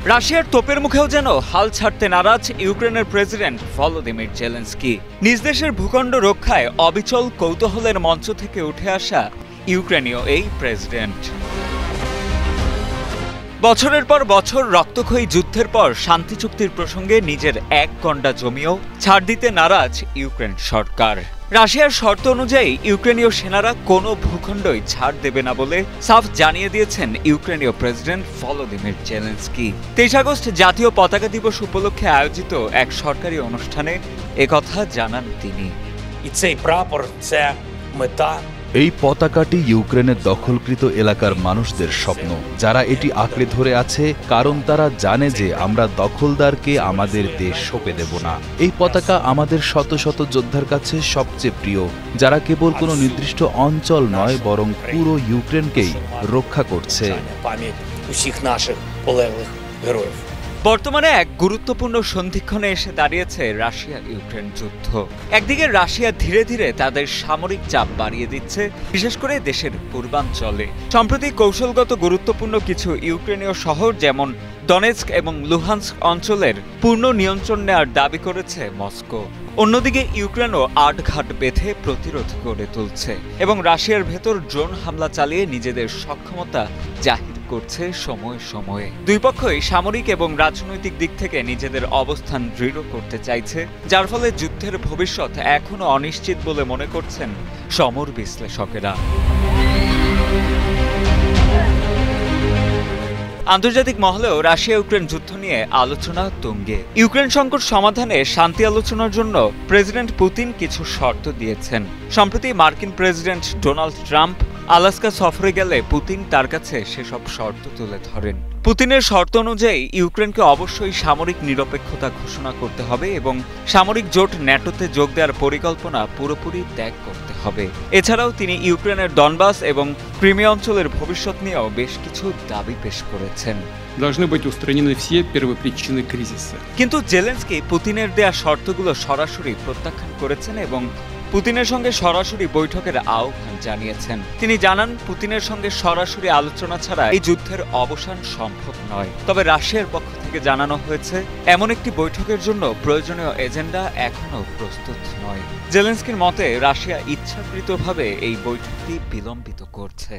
রাশিয়ার তোপের মুখেও যেন হাল ছাড়তে নারাজ ইউক্রেনের প্রেসিডেন্ট ভলোদিমির জেলেনস্কি। নিজ দেশের ভূখণ্ড রক্ষায় অবিচল কৌতূহলের মঞ্চ থেকে উঠে আসা ইউক্রেনীয় এই প্রেসিডেন্ট বছরের পর বছর রক্তক্ষয়ী যুদ্ধের পর শান্তি চুক্তির প্রসঙ্গে নিজের এক গণ্ডা জমিও ছাড় দিতে নারাজ ইউক্রেন সরকার। রাশিয়ার শর্ত অনুযায়ী ইউক্রেনীয় সেনারা কোনো ভূখণ্ডই ছাড় দেবে না বলে সাফ জানিয়ে দিয়েছেন ইউক্রেনীয় প্রেসিডেন্ট ভলোদিমির জেলেনস্কি। 23 আগস্ট জাতীয় পতাকা দিবস উপলক্ষে আয়োজিত এক সরকারি অনুষ্ঠানে একথা জানান তিনি। এই পতাকাটি ইউক্রেনের দখলকৃত এলাকার মানুষদের স্বপ্ন, যারা এটি আঁকড়ে ধরে আছে, কারণ তারা জানে যে আমরা দখলদারকে আমাদের দেশ সঁপে দেব না। এই পতাকা আমাদের শত শত যোদ্ধার কাছে সবচেয়ে প্রিয়, যারা কেবল কোনো নির্দিষ্ট অঞ্চল নয় বরং পুরো ইউক্রেনকেই রক্ষা করছে। বর্তমানে এক গুরুত্বপূর্ণ সন্ধিক্ষণে এসে দাঁড়িয়েছে রাশিয়া ইউক্রেন যুদ্ধ। একদিকে রাশিয়া ধীরে ধীরে তাদের সামরিক চাপ বাড়িয়ে দিচ্ছে, বিশেষ করে দেশের পূর্বাঞ্চলে। সম্প্রতি কৌশলগত গুরুত্বপূর্ণ কিছু ইউক্রেনীয় শহর যেমন ডনেৎস্ক এবং লুহান্স্ক অঞ্চলের পূর্ণ নিয়ন্ত্রণ নেওয়ার দাবি করেছে মস্কো। অন্যদিকে ইউক্রেনও আটঘাট বেঁধে প্রতিরোধ গড়ে তুলছে এবং রাশিয়ার ভেতর ড্রোন হামলা চালিয়ে নিজেদের সক্ষমতা জাহির করছে সময়ে সময়ে। দুই পক্ষই সামরিক এবং রাজনৈতিক দিক থেকে নিজেদের অবস্থান দৃঢ় করতে চাইছে, যার ফলে যুদ্ধের ভবিষ্যৎ এখনো অনিশ্চিত বলে মনে করছেন সমর বিশ্লেষকেরা। আন্তর্জাতিক মহলেও রাশিয়া ইউক্রেন যুদ্ধ নিয়ে আলোচনা তুঙ্গে। ইউক্রেন সংকট সমাধানে শান্তি আলোচনার জন্য প্রেসিডেন্ট পুতিন কিছু শর্ত দিয়েছেন। সম্প্রতি মার্কিন প্রেসিডেন্ট ডোনাল্ড ট্রাম্প আলাস্কা সফরে গেলে পুতিন তার কাছে সেসব শর্ত তুলে ধরেন। পুতিনের শর্ত অনুযায়ী ইউক্রেনকে অবশ্যই সামরিক নিরপেক্ষতা ঘোষণা করতে হবে এবং সামরিক জোট ন্যাটোতে যোগ দেওয়ার পরিকল্পনা পুরোপুরি ত্যাগ করতে হবে। এছাড়াও তিনি ইউক্রেনের ডনবাস এবং ক্রিমিয়া অঞ্চলের ভবিষ্যৎ নিয়েও বেশ কিছু দাবি পেশ করেছেন। কিন্তু জেলেনস্কি পুতিনের দেয়া শর্তগুলো সরাসরি প্রত্যাখ্যান করেছেন এবং পুতিনের সঙ্গে সরাসরি বৈঠকের আহ্বান জানিয়েছেন। তিনি জানান, পুতিনের সঙ্গে সরাসরি আলোচনা ছাড়া এই যুদ্ধের অবসান সম্ভব নয়। তবে রাশিয়ার পক্ষ থেকে জানানো হয়েছে এমন একটি বৈঠকের জন্য প্রয়োজনীয় এজেন্ডা এখনও প্রস্তুত নয়। জেলেনস্কির মতে রাশিয়া ইচ্ছাকৃতভাবে এই বৈঠকটি বিলম্বিত করছে।